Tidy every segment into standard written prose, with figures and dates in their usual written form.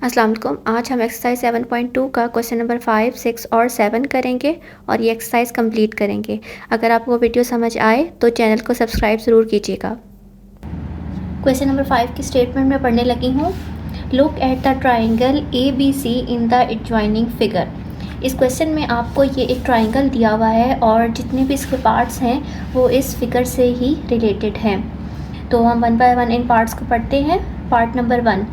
अस्सलाम वालेकुम। आज हम एक्सरसाइज 7.2 का क्वेश्चन नंबर 5, 6 और 7 करेंगे और ये एक्सरसाइज कंप्लीट करेंगे। अगर आपको वीडियो समझ आए तो चैनल को सब्सक्राइब ज़रूर कीजिएगा। क्वेश्चन नंबर 5 की स्टेटमेंट में पढ़ने लगी हूँ। Look at the triangle ABC in the adjoining figure. इस क्वेश्चन में आपको ये एक ट्राइंगल दिया हुआ है और जितने भी इसके पार्ट्स हैं वो इस फिगर से ही रिलेटेड हैं। तो हम one by one in parts को पढ़ते हैं। Part number 1,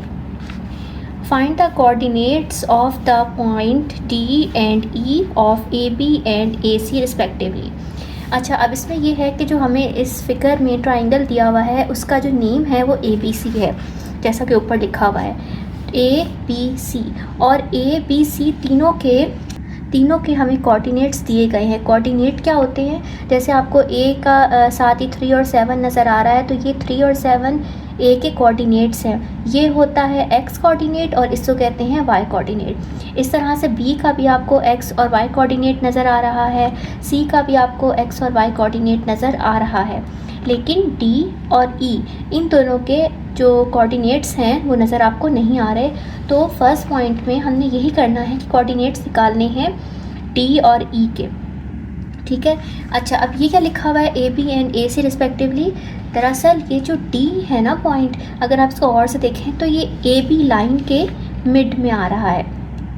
Find the coordinates of the point D and E of AB and AC respectively। अच्छा, अब इसमें ये है कि जो हमें इस फिगर में ट्राइंगल दिया हुआ है उसका जो नेम है वो ABC है, जैसा कि ऊपर लिखा हुआ है ABC। और ABC तीनों के हमें कोऑर्डिनेट्स दिए गए हैं। कोऑर्डिनेट क्या होते हैं? जैसे आपको A का साथ ही 3 और 7 नज़र आ रहा है, तो ये 3 और 7 A के कोऑर्डिनेट्स हैं। ये होता है X कोऑर्डिनेट और इसको कहते हैं Y कोऑर्डिनेट। इस तरह से B का भी आपको X और Y कोऑर्डिनेट नज़र आ रहा है, C का भी आपको X और Y कोऑर्डिनेट नज़र आ रहा है। लेकिन D और E इन दोनों के जो कोऑर्डिनेट्स हैं वो नज़र आपको नहीं आ रहे। तो फर्स्ट पॉइंट में हमने यही करना है कि कोऑर्डिनेट्स निकालने हैं D और E के। ठीक है। अच्छा, अब ये क्या लिखा हुआ है AB एंड AC रिस्पेक्टिवली? दरअसल ये जो D है ना पॉइंट, अगर आप इसको और से देखें तो ये AB लाइन के मिड में आ रहा है।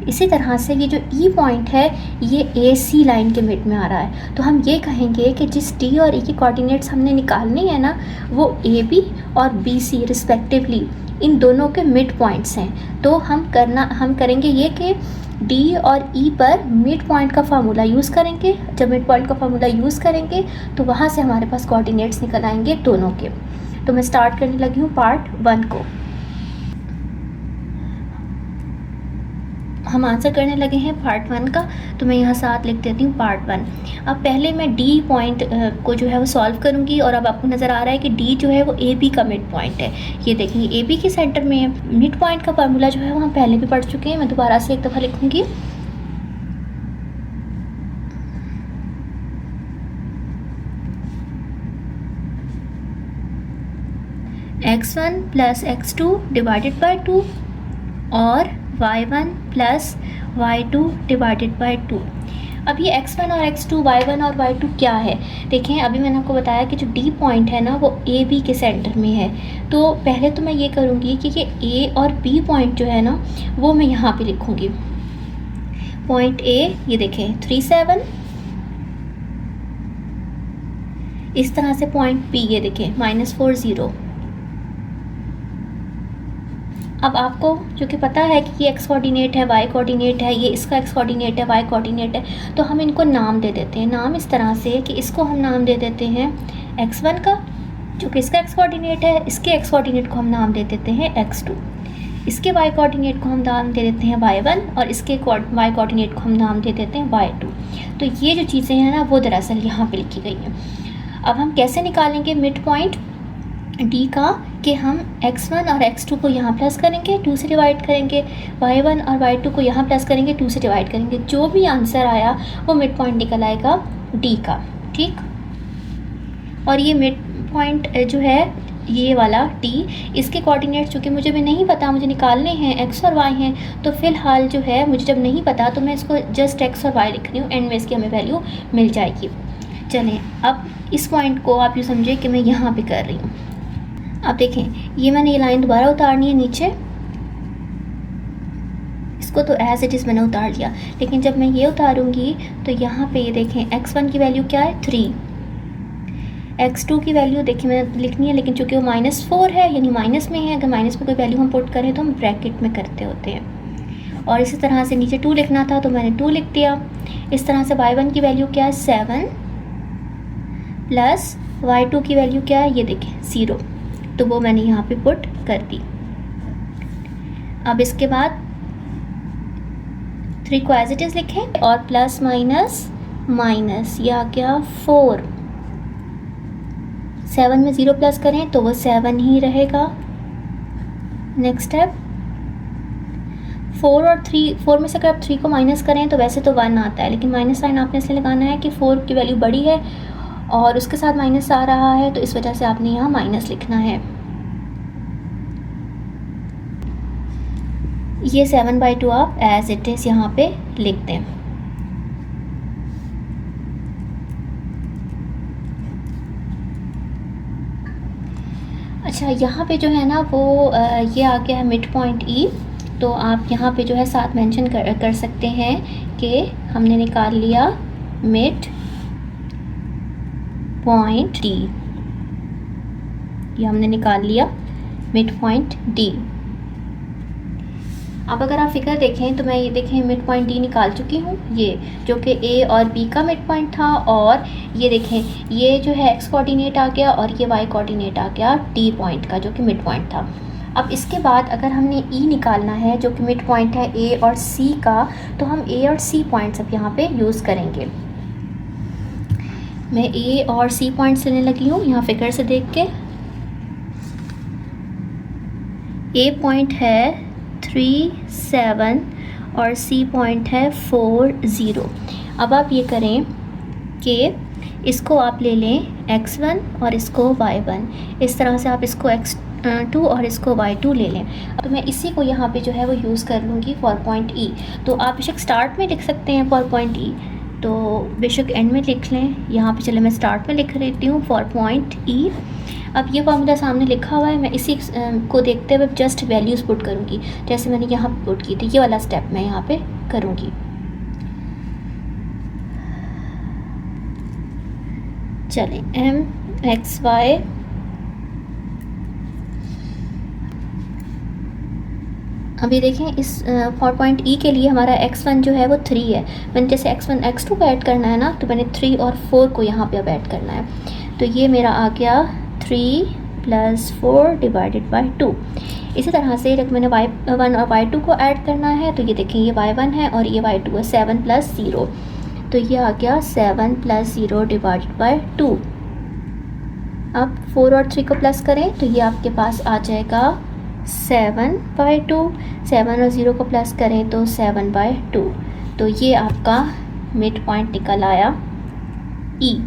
इसी तरह से ये जो E पॉइंट है ये AC लाइन के मिड में आ रहा है। तो हम ये कहेंगे कि जिस D और E की कोऑर्डिनेट्स हमने निकालने हैं ना वो AB और BC रिस्पेक्टिवली इन दोनों के मिड पॉइंट्स हैं। तो हम करेंगे ये कि D और E पर मिड पॉइंट का फार्मूला यूज़ करेंगे। जब मिड पॉइंट का फार्मूला यूज़ करेंगे तो वहाँ से हमारे पास कोऑर्डिनेट्स निकल आएंगे दोनों के। तो मैं स्टार्ट करने लगी हूँ पार्ट 1 को। हम आंसर करने लगे हैं पार्ट 1 का, तो मैं यहाँ साथ लिख देती हूँ पार्ट 1। अब पहले मैं D पॉइंट को जो है वो सॉल्व करूँगी और अब आपको नज़र आ रहा है कि D जो है वो AB का मिड पॉइंट है। ये देखेंगे AB के सेंटर में है। मिड पॉइंट का फार्मूला जो है वो हम पहले भी पढ़ चुके हैं, मैं दोबारा से एक दफ़ा लिखूँगी। x1 plus x2 divided by 2 और y1 plus y2 divided by 2। अब ये x1 और x2, y1 और y2 क्या है? देखें, अभी मैंने आपको बताया कि जो D पॉइंट है ना वो AB के सेंटर में है। तो पहले तो मैं ये करूँगी कि ये A और B पॉइंट जो है ना वो मैं यहाँ पे लिखूँगी। पॉइंट A ये देखें 3, 7। इस तरह से पॉइंट B ये देखें -4, 0। अब आपको जो कि पता है कि ये x कोऑर्डिनेट है, y कोऑर्डिनेट है, ये इसका x कोऑर्डिनेट है, y कोऑर्डिनेट है, तो हम इनको नाम दे देते हैं। नाम इस तरह से कि इसको हम नाम दे देते हैं x1 का, जो कि इसका x कोऑर्डिनेट है। इसके x कोऑर्डिनेट को हम नाम दे देते हैं x2। इसके y कोऑर्डिनेट को हम नाम दे देते हैं y1 और इसके y कोऑर्डिनेट को हम नाम दे देते हैं y2। तो ये जो चीज़ें हैं ना वो दरअसल यहाँ पर लिखी गई हैं। अब हम कैसे निकालेंगे मिड पॉइंट D का? कि हम x1 और x2 को यहाँ प्लस करेंगे, 2 से डिवाइड करेंगे, y1 और y2 को यहाँ प्लस करेंगे, 2 से डिवाइड करेंगे। जो भी आंसर आया वो मिड पॉइंट निकल आएगा D का। ठीक। और ये मिड पॉइंट जो है ये वाला D, इसके कोऑर्डिनेट्स चूँकि मुझे भी नहीं पता, मुझे निकालने हैं x और y हैं, तो फ़िलहाल जो है मुझे जब नहीं पता तो मैं इसको जस्ट x और y लिख रही हूँ। एंड में इसकी हमें वैल्यू मिल जाएगी। चलें, अब इस पॉइंट को आप यूँ समझिए कि मैं यहाँ पर कर रही हूँ। अब देखें, ये मैंने ये लाइन दोबारा उतारनी है नीचे, इसको तो एज इट इज़ मैंने उतार लिया, लेकिन जब मैं ये उतारूंगी तो यहाँ पे ये देखें x1 की वैल्यू क्या है 3, x2 की वैल्यू देखिए मैंने लिखनी है, लेकिन चूँकि वो -4 है यानी माइनस में है, अगर माइनस में कोई वैल्यू हम पुट करें तो हम ब्रैकेट में करते होते हैं। और इसी तरह से नीचे 2 लिखना था तो मैंने 2 लिख दिया। इस तरह से y1 की वैल्यू क्या है 7 प्लस y2 की वैल्यू क्या है ये देखें 0, तो वो मैंने यहाँ पे पुट कर दी। अब इसके बाद 3 को एज इट इज़ लिखें और प्लस माइनस माइनस या क्या 4, 7 में 0 प्लस करें तो वो 7 ही रहेगा। नेक्स्ट स्टेप 4 और 3, 4 में से अगर आप 3 को माइनस करें तो वैसे तो 1 आता है, लेकिन माइनस साइन आपने इसलिए लगाना है कि 4 की वैल्यू बड़ी है और उसके साथ माइनस आ रहा है, तो इस वजह से आपने यहाँ माइनस लिखना है। ये 7/2 आप एज इट इज़ यहाँ पे लिख दें। अच्छा, यहाँ पे जो है ना वो ये आ गया है मिड पॉइंट ई, तो आप यहाँ पे जो है साथ मेंशन कर सकते हैं कि हमने निकाल लिया मिड पॉइंट डी, ये हमने निकाल लिया मिड पॉइंट डी। अब अगर आप फिगर देखें तो मैं ये देखें मिड पॉइंट डी निकाल चुकी हूँ, ये जो कि ए और बी का मिड पॉइंट था, और ये देखें ये जो है एक्स कोऑर्डिनेट आ गया और ये वाई कोऑर्डिनेट आ गया डी पॉइंट का जो कि मिड पॉइंट था। अब इसके बाद अगर हमने ई निकालना है जो कि मिड पॉइंट है ए और सी का, तो हम ए और सी पॉइंट्स अब यहाँ पे यूज़ करेंगे। मैं ए और सी पॉइंट्स लेने लगी हूँ यहाँ फिगर से देख के। ए पॉइंट है 3, 7 और सी पॉइंट है 4, 0। अब आप ये करें कि इसको आप ले लें x1 और इसको y1, इस तरह से आप इसको x2 और इसको y2 ले लें। तो मैं इसी को यहाँ पे जो है वो यूज़ कर लूँगी फॉर पॉइंट ई। तो आप बेशक स्टार्ट में लिख सकते हैं फॉर पॉइंट ई, तो बेशक एंड में लिख लें। यहाँ पे चले मैं स्टार्ट में लिख लेती हूँ फॉर पॉइंट ई। अब ये फॉर्मूला सामने लिखा हुआ है, मैं इसी को देखते हुए जस्ट वैल्यूज़ पुट करूँगी जैसे मैंने यहाँ पे पुट की थी। ये वाला स्टेप मैं यहाँ पे करूँगी। चलें एम एक्स वाई अभी देखें इस 4.e के लिए हमारा x1 जो है वो 3 है। मैंने जैसे x1 x2 को ऐड करना है ना, तो मैंने 3 और 4 को यहाँ पे अब ऐड करना है। तो ये मेरा आ गया 3 + 4 डिवाइडेड बाई 2। इसी तरह से जब मैंने y1 और y2 को ऐड करना है, तो ये देखें ये y1 है और ये y2 है, 7 + 0। तो ये आ गया 7 + 0 डिवाइडेड बाई 2। अब 4 और 3 को प्लस करें तो ये आपके पास आ जाएगा 7/2। 7 और 0 को प्लस करें तो 7/2। तो ये आपका मिड पॉइंट निकल आया ई।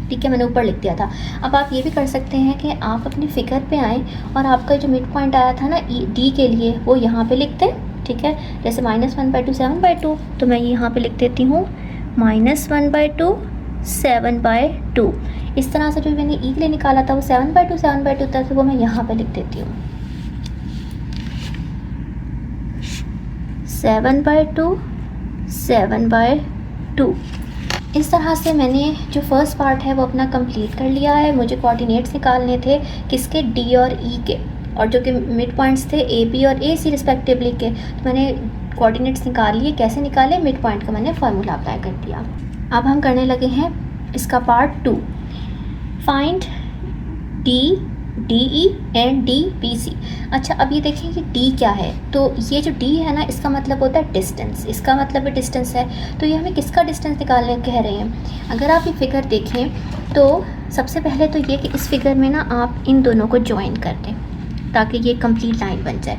ठीक है, मैंने ऊपर लिख दिया था। अब आप ये भी कर सकते हैं कि आप अपनी फिगर पे आएँ और आपका जो मिड पॉइंट आया था ना ई डी के लिए, वो यहाँ पे लिख दें। ठीक है, जैसे -1/2 7/2, तो मैं यहाँ पे लिख देती हूँ -1/2 7/2। इस तरह से जो मैंने ई के लिए निकाला था वो 7/2 था, तो वो मैं यहाँ पे लिख देती हूँ 7/2 7/2। इस तरह से मैंने जो फर्स्ट पार्ट है वो अपना कंप्लीट कर लिया है। मुझे कोऑर्डिनेट्स निकालने थे किसके, डी और ई के, और जो कि मिड पॉइंट्स थे ए बी और ए सी रिस्पेक्टिवली के। तो मैंने कोऑर्डिनेट्स निकाल लिए। कैसे निकाले, मिड पॉइंट का मैंने फार्मूला अप्लाई कर दिया। अब हम करने लगे हैं इसका part 2, find D D E and D B C. अच्छा, अब ये देखें कि डी क्या है। तो ये जो डी है ना, इसका मतलब होता है डिस्टेंस, इसका मतलब भी डिस्टेंस है। तो ये हमें किसका डिस्टेंस निकालने कह रहे हैं। अगर आप ये फिगर देखें तो सबसे पहले तो ये कि इस फिगर में ना आप इन दोनों को ज्वाइन कर दें ताकि ये कंप्लीट लाइन बन जाए।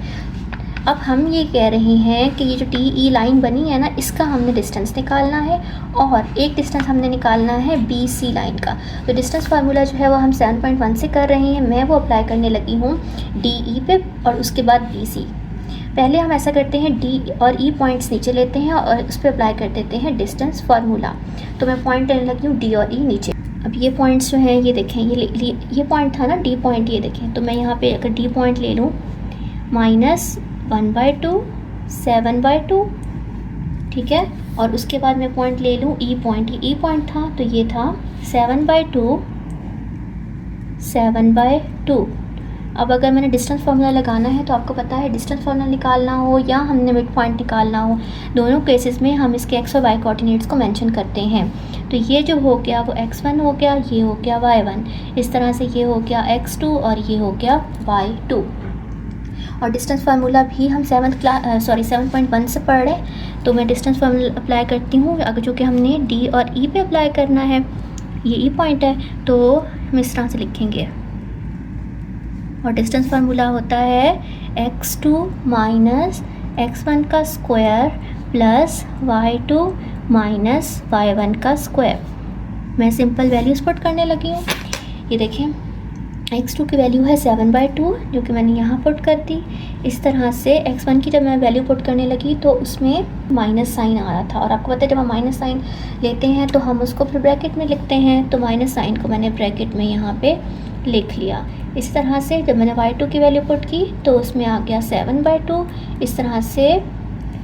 अब हम ये कह रहे हैं कि ये जो डी ई लाइन बनी है ना, इसका हमने डिस्टेंस निकालना है, और एक डिस्टेंस हमने निकालना है बी सी लाइन का। तो डिस्टेंस फार्मूला जो है वो हम 7.1 से कर रहे हैं। मैं वो अप्लाई करने लगी हूँ डी ई पे और उसके बाद बी सी। पहले हम ऐसा करते हैं, डी और ई पॉइंट्स नीचे लेते हैं और उस पर अप्लाई कर देते हैं डिस्टेंस फार्मूला। तो मैं पॉइंट लेने लगी हूँ डी और ई नीचे। अब ये पॉइंट्स जो हैं ये देखें, ये पॉइंट था ना डी पॉइंट, ये देखें। तो मैं यहाँ पे अगर डी पॉइंट ले लूँ -1/2 7/2, ठीक है। और उसके बाद मैं पॉइंट ले लूँ ई पॉइंट, ये ई पॉइंट था तो ये था 7/2 7/2। अब अगर मैंने डिस्टेंस फार्मूला लगाना है तो आपको पता है डिस्टेंस फार्मूला निकालना हो या हमने मिड पॉइंट निकालना हो, दोनों केसेस में हम इसके एक्स और वाई कोऑर्डिनेट्स को मेंशन करते हैं। तो ये जो हो गया वो x1 हो गया, ये हो गया y1, इस तरह से ये हो गया x2 और ये हो गया y2। और डिस्टेंस फार्मूला भी हम 7.1 से पढ़ रहे हैं। तो मैं डिस्टेंस फार्मूला अप्लाई करती हूँ, अगर जो कि हमने डी और ई पे अप्लाई करना है। ये ई पॉइंट है तो हम इस तरह से लिखेंगे, और डिस्टेंस फार्मूला होता है x2 - x1 का स्क्वायर प्लस y2 - y1 का स्क्वायर। मैं सिंपल वैल्यूज पुट करने लगी हूँ। ये देखें, x2 की वैल्यू है 7/2 जो कि मैंने यहाँ पुट कर दी। इस तरह से x1 की जब मैं वैल्यू पुट करने लगी तो उसमें माइनस साइन आ रहा था, और आपको पता है जब हम माइनस साइन लेते हैं तो हम उसको फिर ब्रैकेट में लिखते हैं, तो माइनस साइन को मैंने ब्रैकेट में यहाँ पे लिख लिया। इस तरह से जब मैंने y2 की वैल्यू पुट की तो उसमें आ गया 7/2। इस तरह से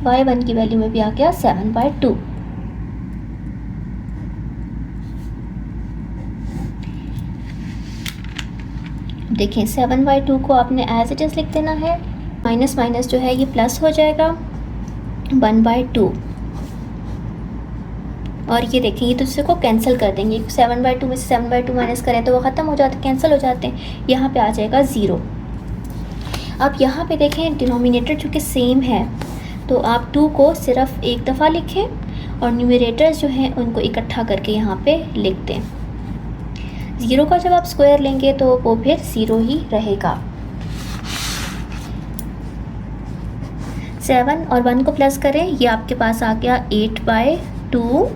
y1 की वैल्यू में भी आ गया 7/2। देखें 7/2 को आपने एज इट इज़ लिख देना है, माइनस माइनस जो है ये प्लस हो जाएगा 1/2, और ये देखें ये दूसरे को कैंसिल कर देंगे। 7/2 में से 7/2 माइनस करें तो वो ख़त्म हो जाते, कैंसिल हो जाते हैं। यहाँ पे आ जाएगा 0। अब यहाँ पे देखें डिनोमिनेटर चूँकि सेम है तो आप 2 को सिर्फ एक दफ़ा लिखें और न्यूमरेटर्स जो हैं उनको इकट्ठा करके यहाँ पे लिख दें। 0 का जब आप स्क्वायर लेंगे तो वो फिर 0 ही रहेगा। 7 और 1 को प्लस करें, ये आपके पास आ गया 8/2,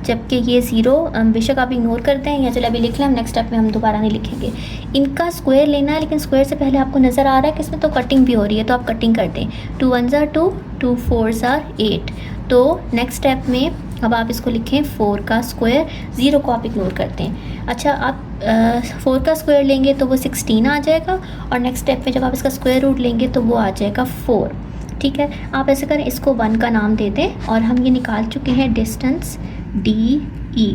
जबकि ये 0 बेशक आप इग्नोर करते हैं, या चलो अभी लिख लें, हम नेक्स्ट स्टेप में हम दोबारा नहीं लिखेंगे। इनका स्क्वायर लेना है, लेकिन स्क्वायर से पहले आपको नज़र आ रहा है कि इसमें तो कटिंग भी हो रही है, तो आप कटिंग कर दें। 2 1s are 2, 2 4s are 8। तो नेक्स्ट स्टेप में अब आप इसको लिखें 4 का स्क्वायर, 0 को आप इग्नोर करते हैं। अच्छा, आप 4 का स्क्वायर लेंगे तो वो 16 आ जाएगा, और नेक्स्ट स्टेप में जब आप इसका स्क्वायर रूट लेंगे तो वो आ जाएगा 4। ठीक है, आप ऐसे करें, इसको 1 का नाम दे दें, और हम ये निकाल चुके हैं डिस्टेंस DE।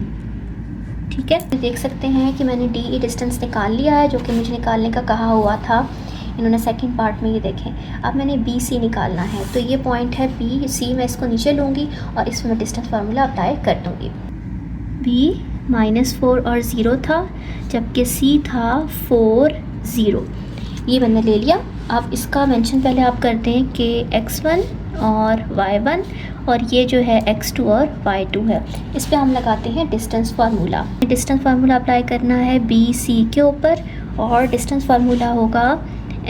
ठीक है, देख सकते हैं कि मैंने DE डिस्टेंस निकाल लिया है जो कि मुझे निकालने का कहा हुआ था इन्होंने सेकंड पार्ट में। ये देखें, अब मैंने BC निकालना है, तो ये पॉइंट है BC, मैं इसको नीचे लूँगी और इसमें मैं डिस्टेंस फार्मूला अप्लाई कर दूँगी। B -4 और 0 था, जबकि C था 4 0। ये मैंने ले लिया। अब इसका मेंशन पहले आप करते हैं कि x1 और y1, और ये जो है x2 और y2 है। इस पे हम लगाते हैं distance formula. Distance formula apply करना है BC के ऊपर, और डिस्टेंस फार्मूला होगा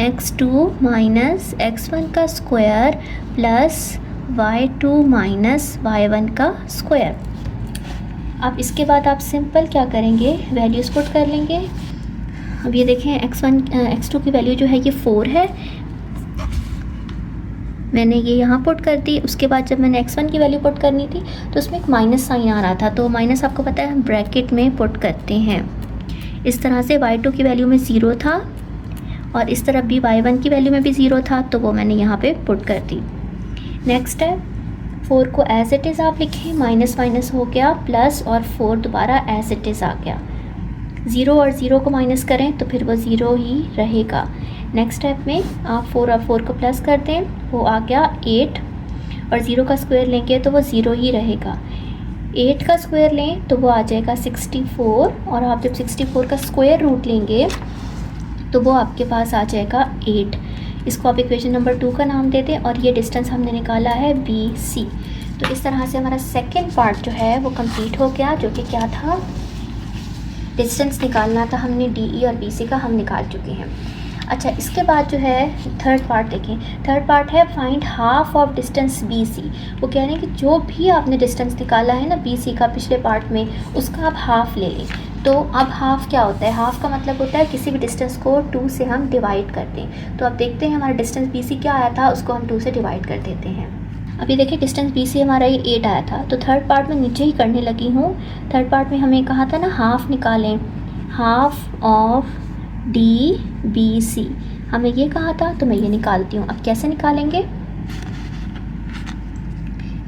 x2 माइनस x1 का square plus y2 minus y1 का स्क्वायर। अब इसके बाद आप सिंपल क्या करेंगे, वैल्यूज़ पुट कर लेंगे। अब ये देखें x2 की वैल्यू जो है ये 4 है, मैंने ये यहाँ पुट कर दी। उसके बाद जब मैंने x1 की वैल्यू पुट करनी थी तो उसमें एक माइनस साइन आ रहा था, तो माइनस आपको पता है हम ब्रैकेट में पुट करते हैं। इस तरह से y2 की वैल्यू में 0 था, और इस तरफ भी y1 की वैल्यू में भी 0 था, तो वो मैंने यहाँ पे पुट कर दी। नेक्स्ट है 4 को एज इट इज़ आप लिखें, माइनस माइनस हो गया प्लस, और 4 दोबारा एज इट इज़ आ गया। 0 और 0 को माइनस करें तो फिर वो 0 ही रहेगा। नेक्स्ट स्टेप में आप 4 और 4 को प्लस कर दें, वो आ गया 8, और 0 का स्क्वायर लेंगे तो वो 0 ही रहेगा। 8 का स्क्वायर लें तो वो आ जाएगा 64, और आप जब 64 का स्क्वायर रूट लेंगे तो वो आपके पास आ जाएगा 8। इसको आप इक्वेशन नंबर 2 का नाम दे दें, और ये डिस्टेंस हमने निकाला है BC। तो इस तरह से हमारा सेकेंड पार्ट जो है वो कंप्लीट हो गया, जो कि क्या था, डिस्टेंस निकालना था हमने। DE और BC का हम निकाल चुके हैं। अच्छा, इसके बाद जो है थर्ड पार्ट देखें। थर्ड पार्ट है find half of distance BC। वो कह रहे हैं कि जो भी आपने डिस्टेंस निकाला है ना BC का पिछले पार्ट में, उसका आप हाफ ले लें। तो अब हाफ क्या होता है, हाफ का मतलब होता है किसी भी डिस्टेंस को 2 से हम डिवाइड कर दें। तो आप देखते हैं हमारा डिस्टेंस BC क्या आया था, उसको हम 2 से डिवाइड कर देते हैं। अभी देखिए डिस्टेंस BC हमारा ये 8 आया था, तो थर्ड पार्ट में नीचे ही करने लगी हूँ। थर्ड पार्ट में हमें कहा था ना हाफ निकालें, हाफ ऑफ DBC हमें ये कहा था, तो मैं ये निकालती हूँ। अब कैसे निकालेंगे,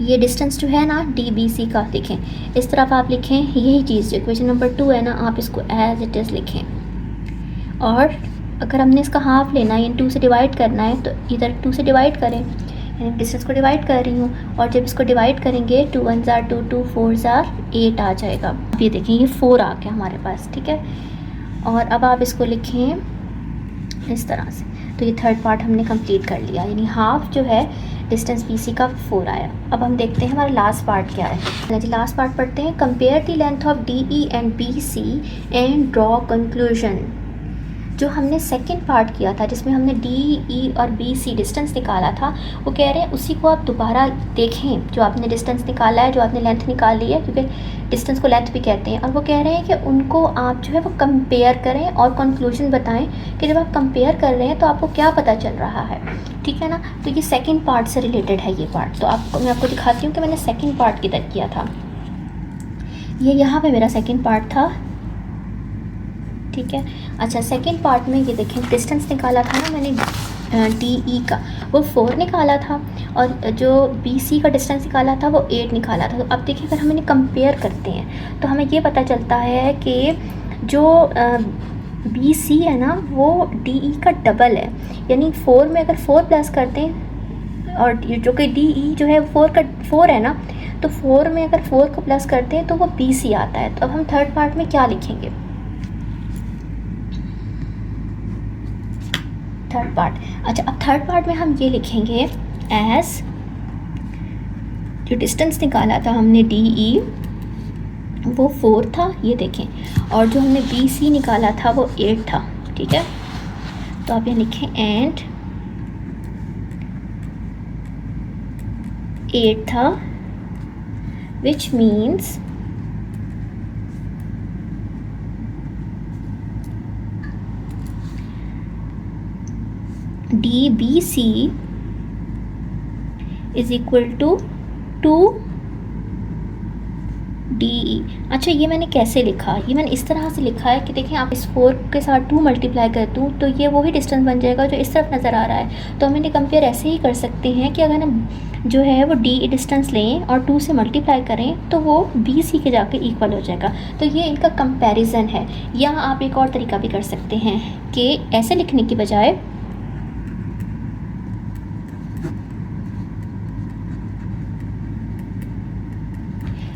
ये डिस्टेंस जो है ना DBC का, देखें इस तरफ आप लिखें यही चीज़ जो इक्वेशन नंबर 2 है ना, आप इसको एज इट इज़ लिखें, और अगर हमने इसका हाफ लेना है, 2 से डिवाइड करना है, तो इधर 2 से डिवाइड करें, यानी डिस्टेंस को डिवाइड कर रही हूँ, और जब इसको डिवाइड करेंगे 2 1s are 2, 2 4s are 8 आ जाएगा। अब ये देखें ये 4 आ गया हमारे पास, ठीक है। और अब आप इसको लिखें इस तरह से। तो ये थर्ड पार्ट हमने कंप्लीट कर लिया, यानी हाफ जो है डिस्टेंस BC का 4 आया। अब हम देखते हैं हमारा लास्ट पार्ट क्या है। लास्ट पार्ट पढ़ते हैं। Compare the length of DE and BC and draw conclusion. जो हमने सेकंड पार्ट किया था जिसमें हमने डी ई और बी सी डिस्टेंस निकाला था, वो कह रहे हैं उसी को आप दोबारा देखें, जो आपने डिस्टेंस निकाला है, जो आपने लेंथ निकाली है, क्योंकि डिस्टेंस को लेंथ भी कहते हैं। और वो कह रहे हैं कि उनको आप जो है वो कंपेयर करें और कंक्लूजन बताएं कि जब आप कंपेयर कर रहे हैं तो आपको क्या पता चल रहा है, ठीक है ना। तो ये सेकेंड पार्ट से रिलेटेड है ये पार्ट। तो मैं आपको दिखाती हूँ कि मैंने सेकेंड पार्ट किधर किया था। ये यहाँ पे मेरा सेकेंड पार्ट था, ठीक है। अच्छा, सेकेंड पार्ट में ये देखें, डिस्टेंस निकाला था ना मैंने डी ई का, वो 4 निकाला था, और जो बी सी का डिस्टेंस निकाला था वो 8 निकाला था। तो अब देखिए अगर हम इन्हें कंपेयर करते हैं तो हमें ये पता चलता है कि जो बी सी है ना वो डी ई का डबल है, यानी 4 में अगर 4 प्लस करते हैं, और जो कि डी ई जो है 4 है ना, तो 4 में अगर 4 को प्लस करते हैं तो वो बी सी आता है। तो अब हम थर्ड पार्ट में क्या लिखेंगे, थर्ड पार्ट। अच्छा, अब थर्ड पार्ट में हम ये लिखेंगे एज जो डिस्टेंस निकाला था हमने डी ई वो 4 था, ये देखें, और जो हमने बी सी निकाला था वो 8 था, ठीक है। तो आप ये लिखें एंड 8 था, which means D B C is equal to 2 D E. अच्छा, ये मैंने कैसे लिखा, ये मैंने इस तरह से लिखा है कि देखें, आप इस 4 के साथ 2 मल्टीप्लाई कर दूँ तो ये वही डिस्टेंस बन जाएगा जो इस तरफ नज़र आ रहा है। तो हम इन्हें कंपेयर ऐसे ही कर सकते हैं कि अगर हम जो है वो डी ई डिस्टेंस लें और 2 से मल्टीप्लाई करें तो वो बी सी के जाके इक्वल हो जाएगा। तो ये इनका कंपैरिजन है। या आप एक और तरीका भी कर सकते हैं कि ऐसे लिखने की बजाय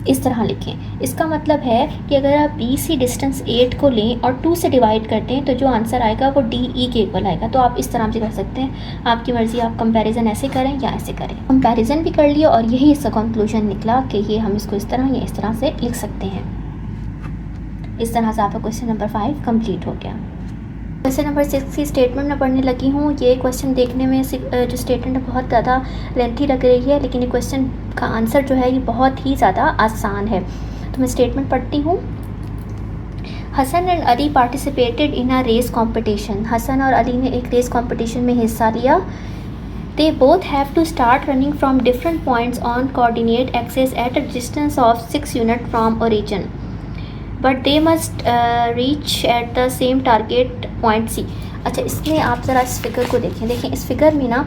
इस तरह लिखें। इसका मतलब है कि अगर आप बी सी डिस्टेंस 8 को लें और 2 से डिवाइड करते हैं तो जो आंसर आएगा वो डी ई के इक्वल आएगा। तो आप इस तरह से कर सकते हैं, आपकी मर्ज़ी, आप कंपैरिजन ऐसे करें या ऐसे करें। कंपैरिजन भी कर लिया और यही इसका कंक्लूजन निकला कि ये हम इसको इस तरह या इस तरह से लिख सकते हैं। इस तरह से आपका क्वेश्चन नंबर 5 कंप्लीट हो गया। क्वेश्चन नंबर 6 की स्टेटमेंट मैं पढ़ने लगी हूँ। ये क्वेश्चन देखने में जो स्टेटमेंट है बहुत ज़्यादा लेंथी लग रही है, लेकिन ये क्वेश्चन का आंसर जो है ये बहुत ही ज़्यादा आसान है। तो मैं स्टेटमेंट पढ़ती हूँ। Hasan and Ali participated in a race competition. Hasan और अली ने एक रेस कंपटीशन में हिस्सा लिया। They both have to start running from different points on coordinate axis at a distance of 6 units from origin. But they must reach at the same target point C. अच्छा, इसमें आप ज़रा इस figure को देखें। इस फिगर में ना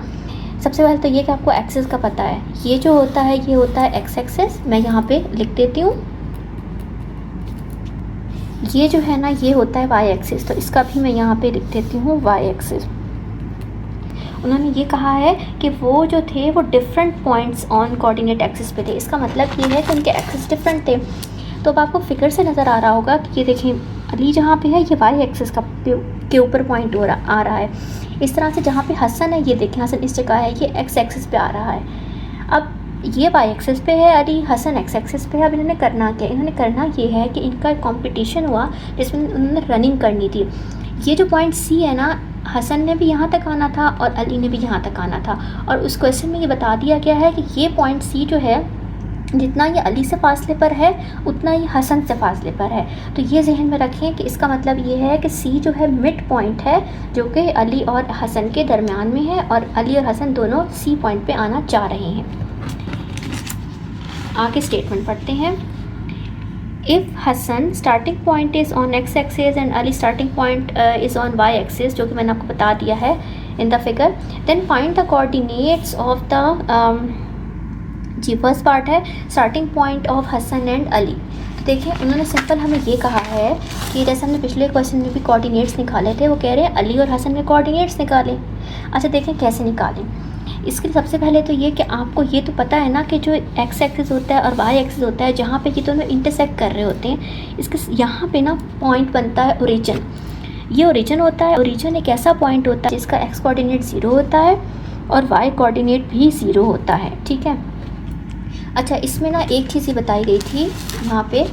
सबसे पहले तो ये कि आपको एक्सेस का पता है। ये जो होता है ये होता है एक्स एक्सेस। मैं यहाँ पे लिख देती हूँ। ये जो है ना ये होता है वाई एक्सेस, तो इसका भी मैं यहाँ पे लिख देती हूँ वाई एक्सेस। उन्होंने ये कहा है कि वो जो थे वो different points on coordinate axis पे थे। इसका मतलब ये है कि उनके एक्सिस डिफरेंट थे। तो अब आपको फिगर से नज़र आ रहा होगा कि ये देखें, अली जहाँ पे है ये वाई एक्सिस के ऊपर पॉइंट आ रहा है। इस तरह से जहाँ पे हसन है, ये देखें हसन इस जगह है, ये एक्स एक्सिस पे आ रहा है। अब ये वाई एक्सिस पे है अली, हसन एक्स एक्सिस पे है। अब इन्होंने करना क्या, इन्होंने करना ये है कि इनका एक कॉम्पिटिशन हुआ जिसमें उन्होंने रनिंग करनी थी। ये जो पॉइंट सी है ना, हसन ने भी यहाँ तक आना था और अली ने भी यहाँ तक आना था। और उस क्वेश्चन में ये बता दिया गया है कि ये पॉइंट सी जो है जितना ये अली से फासले पर है उतना ही हसन से फासले पर है। तो ये जहन में रखें कि इसका मतलब ये है कि सी जो है मिड पॉइंट है जो कि अली और हसन के दरमियान में है, और अली और हसन दोनों सी पॉइंट पे आना चाह रहे हैं। आगे स्टेटमेंट पढ़ते हैं। If Hasan starting point is on X axis and Ali starting point is on Y axis, जो कि मैंने आपको बता दिया है in the figure, then find the coordinates of the G first part है starting point of Hasan and Ali. तो देखिए उन्होंने सिंपल हमें ये कहा है कि जैसे हमने पिछले क्वेश्चन में भी कोऑर्डिनेट्स निकाले थे, वो कह रहे हैं अली और हसन में कोऑर्डिनेट्स निकालें। अच्छा देखें कैसे निकालें। इसके सबसे पहले तो ये कि आपको ये तो पता है ना कि जो एक्स एक्सिस होता है और वाई एक्सिस होता है, जहाँ पे ये दोनों इंटरसेक्ट कर रहे होते हैं, इसके यहाँ पे ना पॉइंट बनता है ओरिजिन। ये ओरिजिन होता है। ओरिजिन एक ऐसा पॉइंट होता है जिसका एक्स कोऑर्डिनेट 0 होता है और वाई कोऑर्डिनेट भी 0 होता है, ठीक है। अच्छा, इसमें ना एक चीज़ ये बताई गई थी यहाँ पे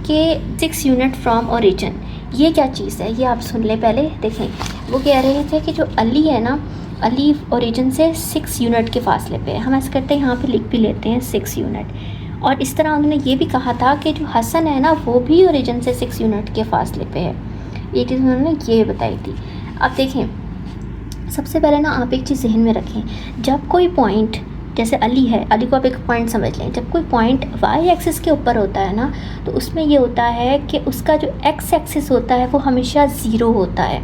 कि 6 यूनिट फ्रॉम ओरिजिन, ये क्या चीज़ है ये आप सुन लें पहले। देखें, वो कह रहे थे कि जो अली है ना, अली ओरिजिन से 6 यूनिट के फासले पे है। हम ऐसे करते हैं, यहाँ पे लिख भी लेते हैं 6 यूनिट। और इस तरह उन्होंने ये भी कहा था कि जो हसन है ना, वो भी ओरिजिन से 6 यूनिट के फासले पे है। ये चीज़ उन्होंने ये बताई थी। अब देखें, सबसे पहले ना आप एक चीज़ जहन में रखें, जब कोई पॉइंट, जैसे अली है, अली को आप एक पॉइंट समझ लें, जब कोई पॉइंट वाई एक्सिस के ऊपर होता है ना, तो उसमें ये होता है कि उसका जो एक्स एक्सिस होता है वो हमेशा ज़ीरो होता है,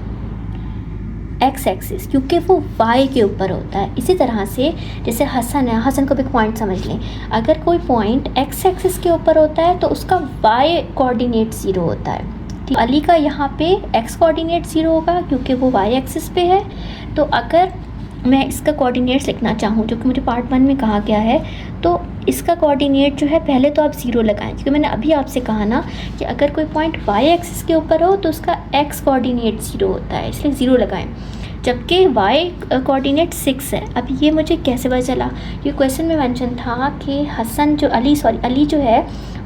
एक्स एक्सिस, क्योंकि वो वाई के ऊपर होता है। इसी तरह से जैसे हसन है, हसन को भी एक पॉइंट समझ लें, अगर कोई पॉइंट एक्स एक्सिस के ऊपर होता है तो उसका वाई कोऑर्डिनेट ज़ीरो होता है। ठीक, अली का यहाँ पे एक्स कोऑर्डिनेट ज़ीरो होगा क्योंकि वो वाई एक्सिस पे है। तो अगर मैं इसका कोऑर्डिनेट्स लिखना चाहूँ, जो कि मुझे पार्ट 1 में कहा गया है, तो इसका कोऑर्डिनेट जो है पहले तो आप ज़ीरो लगाएं, क्योंकि मैंने अभी आपसे कहा ना कि अगर कोई पॉइंट वाई एक्सिस के ऊपर हो तो उसका एक्स कोऑर्डिनेट ज़ीरो होता है, इसलिए ज़ीरो लगाएं। जबकि वाई कोऑर्डिनेट 6 है। अब ये मुझे कैसे पता चला? ये क्वेश्चन में मेंशन था कि हसन जो अली जो है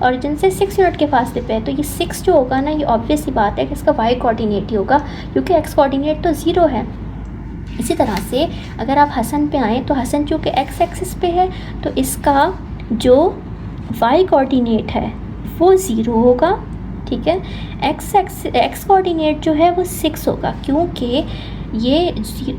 ओरिजिन से 6 यूनिट के फासले पे है, तो ये 6 जो होगा ना, ये ऑब्वियस सी बात है कि इसका वाई कोऑर्डिनेट ही होगा, क्योंकि एक्स कोऑर्डिनेट तो ज़ीरो है। इसी तरह से अगर आप हसन पे आएँ, तो हसन चूँकि एक्स एक्सिस पे है, तो इसका जो वाई कोऑर्डिनेट है वो ज़ीरो होगा। ठीक है, एक्स कोऑर्डिनेट जो है वो 6 होगा, क्योंकि ये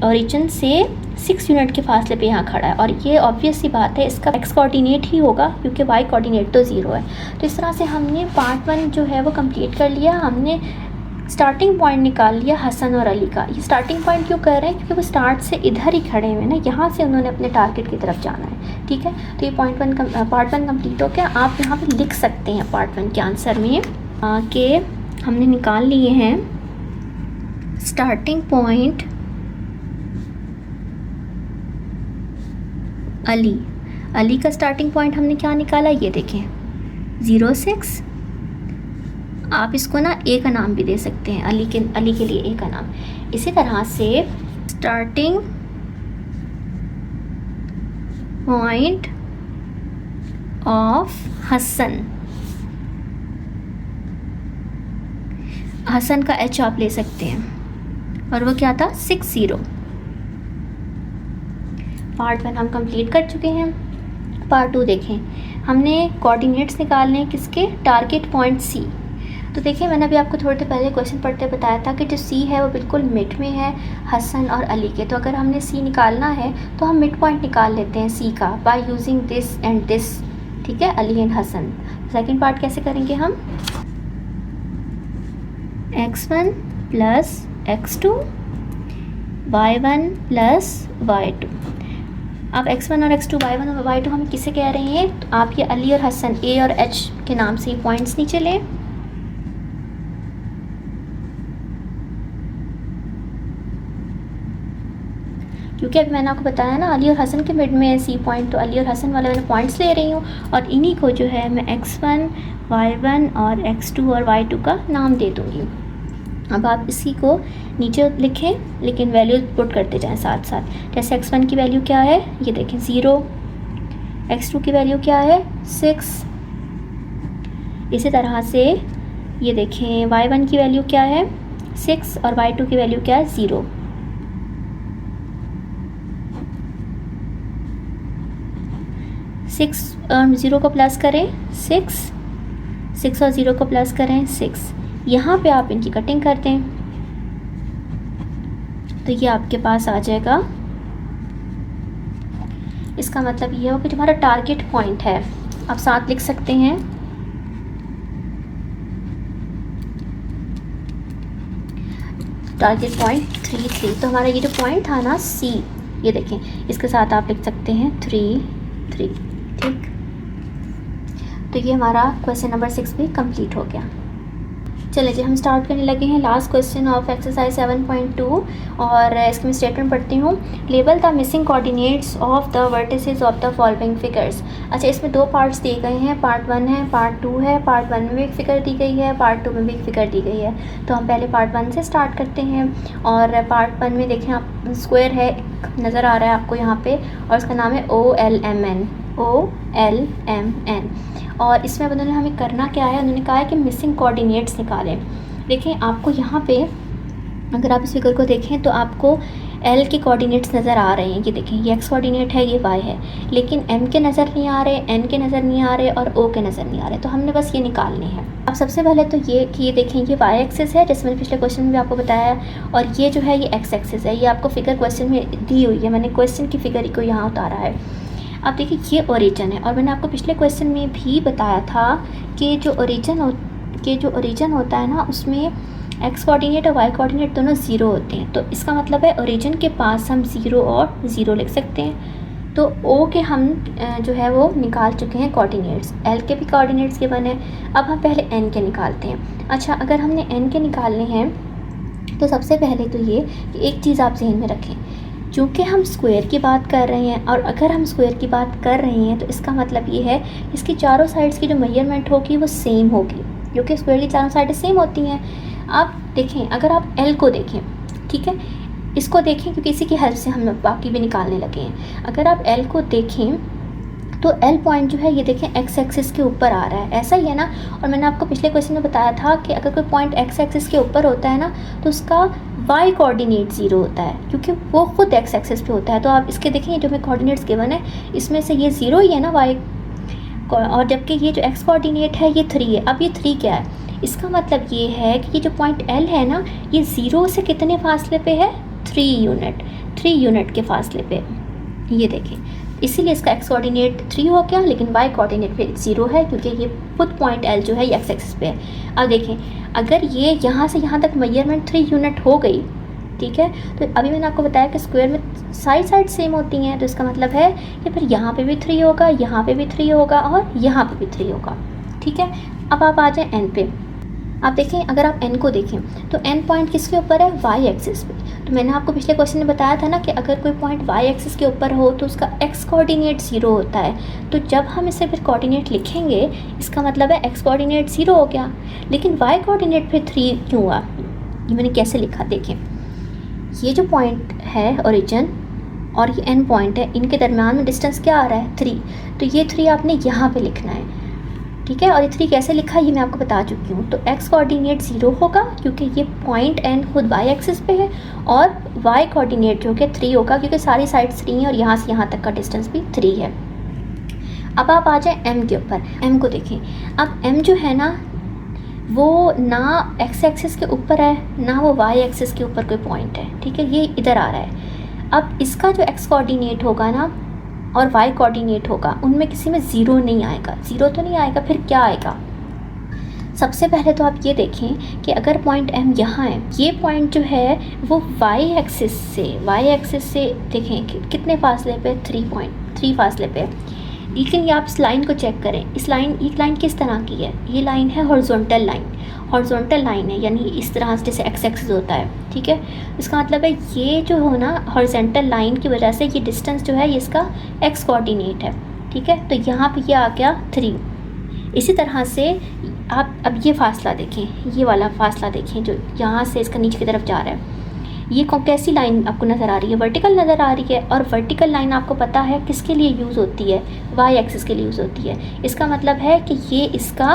ओरिजिन से 6 यूनिट के फासले पे यहाँ खड़ा है, और ये ऑब्वियस सी बात है, इसका एक्स कोऑर्डिनेट ही होगा क्योंकि वाई कोऑर्डिनेट तो ज़ीरो है। तो इस तरह से हमने पार्ट 1 जो है वो कंप्लीट कर लिया। हमने स्टार्टिंग पॉइंट निकाल लिया हसन और अली का। ये स्टार्टिंग पॉइंट क्यों कर रहे हैं? क्योंकि वो स्टार्ट से इधर ही खड़े हुए हैं ना, यहाँ से उन्होंने अपने टारगेट की तरफ जाना है। ठीक है, तो ये पार्ट 1 कंप्लीट हो गया। आप यहाँ पे लिख सकते हैं पार्ट 1 के आंसर में कि हमने निकाल लिए हैं स्टार्टिंग पॉइंट अली का स्टार्टिंग पॉइंट हमने क्या निकाला, ये देखें 06। आप इसको ना ए का नाम भी दे सकते हैं, अली के लिए ए का नाम। इसी तरह से स्टार्टिंग पॉइंट ऑफ हसन का एच आप ले सकते हैं, और वो क्या था 60। पार्ट 1 हम कंप्लीट कर चुके हैं। पार्ट 2 देखें, हमने कोऑर्डिनेट्स निकालने हैं किसके, टारगेट पॉइंट सी। तो देखिए, मैंने अभी आपको थोड़ी देर पहले क्वेश्चन पढ़ते बताया था कि जो सी है वो बिल्कुल मिड में है हसन और अली के। तो अगर हमने सी निकालना है तो हम मिड पॉइंट निकाल लेते हैं सी का by using this and this. ठीक है, Ali and Hasan. Second part कैसे करेंगे हम, x1 plus x2 y1 plus y2। अब x1 और x2 y1 और y2 हम किसे कह रहे हैं? तो आप ये अली और हसन ए और एच के नाम से पॉइंट्स नीचे लें। क्योंकि अभी मैंने आपको बताया ना, अली और हसन के मिड में है सी पॉइंट, तो अली और हसन वाले मैंने पॉइंट्स ले रही हूँ, और इन्हीं को जो है मैं x1 y1 और x2 और y2 का नाम दे दूँगी। अब आप इसी को नीचे लिखें, लेकिन वैल्यू पुट करते जाएं साथ साथ। जैसे x1 की वैल्यू क्या है, ये देखें 0, x2 की वैल्यू क्या है 6। इसी तरह से ये देखें y1 की वैल्यू क्या है 6 और y2 की वैल्यू क्या है 0। सिक्स 0 को प्लस करें 6 और 0 को प्लस करें 6। यहाँ पे आप इनकी कटिंग कर दें तो ये आपके पास आ जाएगा। इसका मतलब ये हो कि जो हमारा टारगेट पॉइंट है, आप साथ लिख सकते हैं टारगेट पॉइंट 3 तो हमारा ये जो पॉइंट था ना सी, ये देखें, इसके साथ आप लिख सकते हैं 3 ठीक। तो ये हमारा क्वेश्चन नंबर 6 भी कंप्लीट हो गया। चलिए जी, हम स्टार्ट करने लगे हैं लास्ट क्वेश्चन ऑफ एक्सरसाइज 7.2, और इसके मैं स्टेटमेंट पढ़ती हूँ। Label the missing coordinates of the vertices of the following figures. अच्छा, इसमें 2 पार्ट्स दिए गए हैं, पार्ट 1 है, पार्ट 2 है। पार्ट 1 में भी एक फिगर दी गई है, पार्ट 2 में भी एक फिगर दी गई है। तो हम पहले पार्ट 1 से स्टार्ट करते हैं। और पार्ट 1 में देखें आप, स्क्वायर है नज़र आ रहा है आपको यहाँ पे, और इसका नाम है OLMN। और इसमें उन्होंने हमें करना क्या है, उन्होंने कहा है कि मिसिंग कोऑर्डिनेट्स निकालें। देखिए आपको यहाँ पे अगर आप इस फिगर को देखें तो आपको एल के कोऑर्डिनेट्स नज़र आ रहे हैं। ये देखें, ये एक्स कोऑर्डिनेट है, ये वाई है, लेकिन एम के नज़र नहीं आ रहे, एन के नज़र नहीं आ रहे और ओ के नज़र नहीं आ रहे। तो हमने बस ये निकालने हैं। अब सबसे पहले तो ये कि ये देखें, ये वाई एक्सिस है जैसे मैंने पिछले क्वेश्चन में भी आपको बताया, और ये जो है ये एक्स एक्सिस है। ये आपको फिगर क्वेश्चन में दी हुई है, मैंने क्वेश्चन की फिगर को यहाँ उतारा है। अब देखिए ये ओरिजिन है, और मैंने आपको पिछले क्वेश्चन में भी बताया था कि जो ओरिजिन होता है ना, उसमें एक्स कोऑर्डिनेट और वाई कोऑर्डिनेट दोनों ज़ीरो होते हैं। तो इसका मतलब है ओरिजिन के पास हम ज़ीरो और ज़ीरो लिख सकते हैं। तो ओ के हम जो है वो निकाल चुके हैं कोऑर्डिनेट्स, एल के भी कोऑर्डिनेट्स के बने। अब हम पहले एन के निकालते हैं। अच्छा, अगर हमने एन के निकालने हैं तो सबसे पहले तो ये कि एक चीज़ आप जहन में रखें, चूँकि हम स्क्वायर की बात कर रहे हैं, और अगर हम स्क्वायर की बात कर रहे हैं तो इसका मतलब ये है इसकी चारों साइड्स की जो मेजरमेंट होगी वो सेम होगी, क्योंकि स्क्वायर की चारों साइडें सेम होती हैं। आप देखें, अगर आप एल को देखें, ठीक है, इसको देखें क्योंकि इसी की हेल्प से हम बाकी भी निकालने लगे हैं। अगर आप एल को देखें तो एल पॉइंट जो है ये देखें एक्स एक्सिस के ऊपर आ रहा है, ऐसा ही है ना। और मैंने आपको पिछले क्वेश्चन में बताया था कि अगर कोई पॉइंट एक्स एक्सिस के ऊपर होता है ना तो उसका वाई कोऑर्डिनेट ज़ीरो होता है, क्योंकि वो खुद एक्स एक्सिस पे होता है। तो आप इसके देखें, जो मैं कोऑर्डिनेट्स गिवन है इसमें से ये ज़ीरो ही है ना वाई, और जबकि ये जो एक्स कोऑर्डिनेट है ये 3 है। अब ये 3 क्या है, इसका मतलब ये है कि ये जो पॉइंट एल है ना, ये ज़ीरो से कितने फासले पे है, 3 यूनिट के फासले पे। ये देखें, इसीलिए इसका एक्स कोऑर्डिनेट 3 हो गया, लेकिन वाई कोऑर्डिनेट पे 0 है, क्योंकि ये खुद पॉइंट एल जो है ये एक्स एक्सिस पे है। अब देखें, अगर ये यहाँ से यहाँ तक मेजरमेंट 3 यूनिट हो गई, ठीक है, तो अभी मैंने आपको बताया कि स्क्वायर में साइड सेम होती हैं, तो इसका मतलब है कि फिर यहाँ पे भी 3 होगा, यहाँ पे भी 3 होगा और यहाँ पे भी 3 होगा, ठीक है। अब आप आ जाएँ एन पे। आप देखें, अगर आप एन को देखें तो एन पॉइंट किसके ऊपर है, वाई एक्सिस पे। तो मैंने आपको पिछले क्वेश्चन में बताया था ना कि अगर कोई पॉइंट वाई एक्सिस के ऊपर हो तो उसका एक्स कोऑर्डिनेट 0 होता है। तो जब हम इसे फिर कोऑर्डिनेट लिखेंगे, इसका मतलब है एक्स कोऑर्डिनेट 0 हो गया, लेकिन वाई कोऑर्डिनेट फिर 3 क्यों हुआ। ये मैंने कैसे लिखा, देखें, ये जो पॉइंट है ओरिजिन और ये एन पॉइंट है, इनके दरम्यान में डिस्टेंस क्या आ रहा है, 3। तो ये 3 आपने यहाँ पे लिखना है, ठीक है। और ये 3 कैसे लिखा ये मैं आपको बता चुकी हूँ। तो एक्स कोऑर्डिनेट 0 होगा क्योंकि ये पॉइंट एन खुद वाई एक्सिस पे है, और वाई कोऑर्डिनेट जो कि 3 होगा क्योंकि सारी साइड 3 हैं और यहाँ से यहाँ तक का डिस्टेंस भी 3 है। अब आप आ जाए एम के ऊपर। एम को देखें, अब एम जो है ना वो ना एक्स एक्सिस के ऊपर है ना वो वाई एक्सिस के ऊपर कोई पॉइंट है, ठीक है, ये इधर आ रहा है। अब इसका जो एक्स कोऑर्डिनेट होगा ना और वाई कोऑर्डिनेट होगा, उनमें किसी में 0 नहीं आएगा। 0 तो नहीं आएगा, फिर क्या आएगा। सबसे पहले तो आप ये देखें कि अगर पॉइंट एम यहाँ है, ये पॉइंट जो है वो वाई एक्सिस से देखें कि कितने फासले पे, 3 फासले पे। लेकिन ये आप इस लाइन को चेक करें, ये लाइन किस तरह की है, ये लाइन है हॉरिजॉन्टल लाइन है, यानी इस तरह से जैसे एक्स एक्सिस होता है, ठीक है। इसका मतलब है ये जो हो ना हॉरिजॉन्टल लाइन की वजह से ये डिस्टेंस जो है ये इसका एक्स कोऑर्डिनेट है, ठीक है। तो यहाँ पे ये आ गया 3। इसी तरह से आप अब ये फासला देखें, ये वाला फासला देखें जो यहाँ से इसका नीचे की तरफ जा रहा है, ये कैसी लाइन आपको नज़र आ रही है, वर्टिकल नज़र आ रही है। और वर्टिकल लाइन आपको पता है किसके लिए यूज़ होती है, वाई एक्सिस के लिए यूज़ होती है। इसका मतलब है कि ये इसका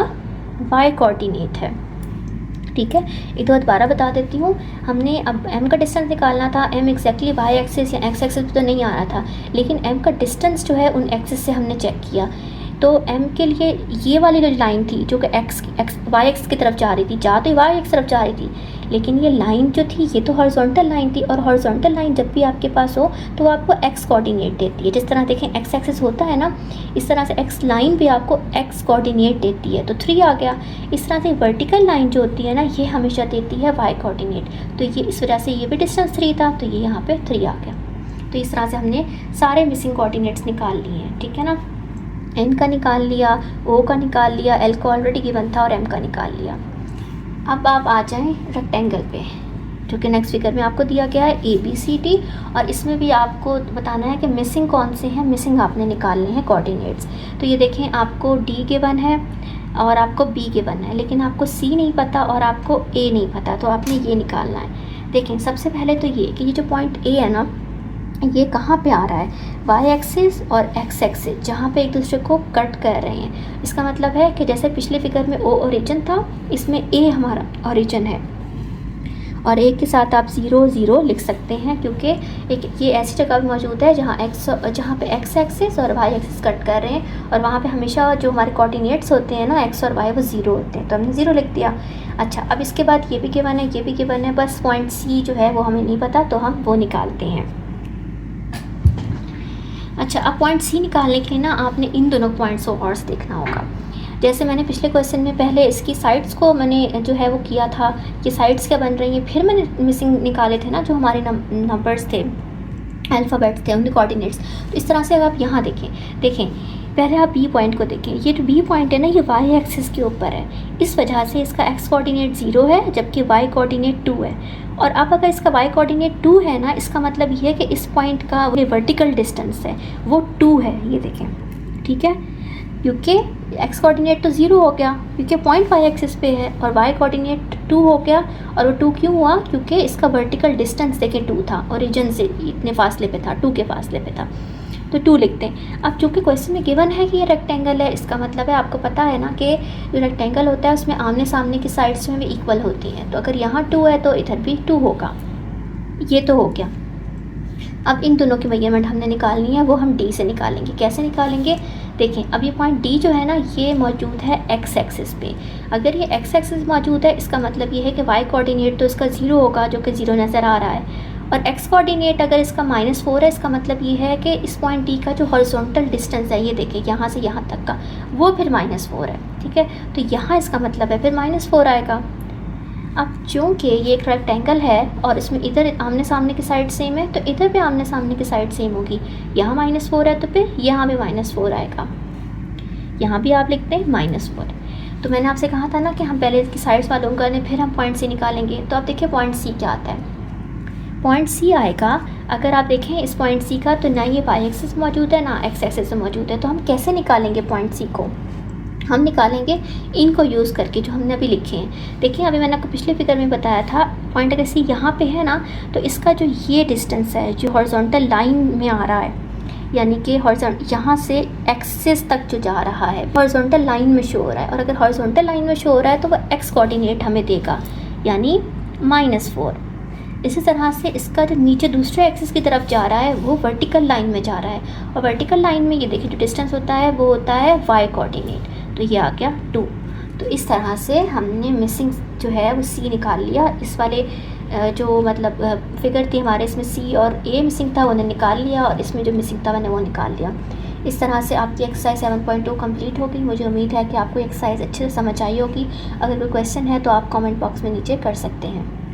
वाई कोऑर्डिनेट है, ठीक है। एक दो दोबारा बता देती हूँ, हमने अब m का डिस्टेंस निकालना था। m एग्जैक्टली वाई एक्सिस या एक्स एक्सिस तो नहीं आ रहा था, लेकिन m का डिस्टेंस जो है उन एक्सिस से हमने चेक किया। तो m के लिए ये वाली जो लाइन थी जो कि वाई एक्स की तरफ जा रही थी, तो वाई एक्स तरफ जा रही थी, लेकिन ये लाइन जो थी ये तो हॉरिजॉन्टल लाइन थी, और हॉरिजॉन्टल लाइन जब भी आपके पास हो तो वो आपको एक्स कोऑर्डिनेट देती है। जिस तरह देखें एक्स एक्सिस होता है ना, इस तरह से एक्स लाइन भी आपको एक्स कोऑर्डिनेट देती है, तो 3 आ गया। इस तरह से वर्टिकल लाइन जो होती है ना ये हमेशा देती है वाई कोऑर्डिनेट, तो ये इस वजह से ये भी डिस्टेंस 3 था, तो ये यहाँ पे 3 आ गया। तो इस तरह से हमने सारे मिसिंग कोऑर्डिनेट्स निकाल लिए हैं, ठीक है ना। एन का निकाल लिया, ओ का निकाल लिया, एल का ऑलरेडी गिवन था, और एम का निकाल लिया। अब आप आ जाएं रेक्टेंगल पे, जो कि नेक्स्ट फिगर में आपको दिया गया है ABCD, और इसमें भी आपको बताना है कि मिसिंग कौन से हैं, मिसिंग आपने निकालने हैं कोऑर्डिनेट्स। तो ये देखें, आपको D गिवन है और आपको B गिवन है, लेकिन आपको C नहीं पता और आपको A नहीं पता, तो आपने ये निकालना है। देखें, सबसे पहले तो ये कि ये जो पॉइंट A है ना, ये कहाँ पे आ रहा है, वाई एक्सिस और एक्स एक्सिस जहाँ पे एक दूसरे को कट कर रहे हैं। इसका मतलब है कि जैसे पिछले फिगर में ओ ओरिजिन था, इसमें ए हमारा ओरिजिन है और ए के साथ आप 0 0 लिख सकते हैं, क्योंकि एक ये ऐसी जगह भी मौजूद है जहाँ पे एक्स एक्सिस और वाई एक्सिस कट कर रहे हैं, और वहाँ पे हमेशा जो हमारे कोऑर्डिनेट्स होते हैं ना एक्स और वाई, वो 0 होते हैं, तो हमने 0 लिख दिया। अच्छा, अब इसके बाद ये भी गिवन है, ये भी गिवन है, बस पॉइंट सी जो है वो हमें नहीं पता, तो हम वो निकालते हैं। अच्छा, अब पॉइंट सी निकालने के लिए ना आपने इन दोनों पॉइंट्स को और देखना होगा। जैसे मैंने पिछले क्वेश्चन में पहले इसकी साइड्स को मैंने जो है वो किया था कि साइड्स क्या बन रही हैं, फिर मैंने मिसिंग निकाले थे ना जो हमारे नंबर्स थे, अल्फ़ाबेट्स थे, उनके कोऑर्डिनेट्स। तो इस तरह से अगर आप यहाँ देखें पहले आप बी पॉइंट को देखें। ये जो बी पॉइंट है ना, ये वाई एक्सिस के ऊपर है, इस वजह से इसका एक्स कोऑर्डिनेट 0 है जबकि वाई कोऑर्डिनेट 2 है। और अब अगर इसका वाई कोऑर्डिनेट 2 है ना, इसका मतलब ये है कि इस पॉइंट का वो वर्टिकल डिस्टेंस है वो 2 है, ये देखें, ठीक है, क्योंकि एक्स कोऑर्डिनेट तो 0 हो गया क्योंकि पॉइंट वाई एक्सिस पे है, और वाई कोऑर्डिनेट 2 हो गया। और वो 2 क्यों हुआ, क्योंकि इसका वर्टिकल डिस्टेंस देखें 2 था, ओरिजिन से इतने फासले पे था, 2 के फासले पे था, तो 2 लिखते हैं। अब चूँकि क्वेश्चन में गिवन है कि ये रेक्टेंगल है, इसका मतलब है आपको पता है ना कि जो रेक्टेंगल होता है उसमें आमने सामने की साइड्स में भी इक्वल होती हैं, तो अगर यहाँ 2 है तो इधर भी 2 होगा। ये तो हो गया। अब इन दोनों की मेजरमेंट हमने निकालनी है, वो हम डी से निकालेंगे। कैसे निकालेंगे, देखें, अब ये पॉइंट डी जो है ना, ये मौजूद है एक्स एक्सिस पे। अगर ये एक्स एक्सिस मौजूद है, इसका मतलब ये है कि वाई कोऑर्डिनेट तो इसका 0 होगा, जो कि 0 नज़र आ रहा है, और एक्स कोऑर्डिनेट अगर इसका -4 है, इसका मतलब ये है कि इस पॉइंट डी का जो हॉरिजॉन्टल डिस्टेंस है, ये देखें यहाँ से यहाँ तक का, वो फिर -4 है, ठीक है। तो यहाँ इसका मतलब है फिर -4 आएगा। अब चूँकि ये एक रेक्टेंगल है और इसमें इधर आमने सामने की साइड सेम है, तो इधर भी आमने सामने की साइड सेम होगी। यहाँ -4 है तो फिर यहाँ भी -4 आएगा, यहाँ भी आप लिखते हैं -4। तो मैंने आपसे कहा था ना कि हम पहले इसकी साइड्स मालूम कर लें, फिर हम पॉइंट सी निकालेंगे। तो आप देखिए पॉइंट सी क्या आता है। पॉइंट सी आएगा, अगर आप देखें इस पॉइंट सी का, तो ना ये वाई एक्सिस मौजूद है ना एक्स एक्सिस मौजूद है, तो हम कैसे निकालेंगे पॉइंट सी को, हम निकालेंगे इनको यूज़ करके जो हमने अभी लिखे हैं। देखिए, अभी मैंने आपको पिछले फिगर में बताया था, पॉइंट अगर सी यहाँ पे है ना, तो इसका जो ये डिस्टेंस है जो हॉरिजॉन्टल लाइन में आ रहा है, यानी कि यहाँ से एक्सिस तक जो जा रहा है हॉरिजॉन्टल लाइन में शो हो रहा है, और अगर हॉरिजॉन्टल लाइन में शो हो रहा है तो वह एक्स कोऑर्डिनेट हमें देगा, यानी -4। इसी तरह से इसका जो नीचे दूसरे एक्सिस की तरफ जा रहा है वो वर्टिकल लाइन में जा रहा है, और वर्टिकल लाइन में ये देखिए जो डिस्टेंस होता है वो होता है वाई कोऑर्डिनेट, तो ये आ गया 2। तो इस तरह से हमने मिसिंग जो है वो सी निकाल लिया। इस वाले जो मतलब फिगर थी हमारे, इसमें सी और ए मिसिंग था, वो निकाल लिया, और इसमें जो मिसिंग था मैंने वो निकाल लिया। इस तरह से आपकी एक्सरसाइज 7.2 कंप्लीट हो गई। मुझे उम्मीद है कि आपको एक्सरसाइज अच्छे से समझ आई होगी। अगर कोई क्वेश्चन है तो आप कमेंट बॉक्स में नीचे कर सकते हैं।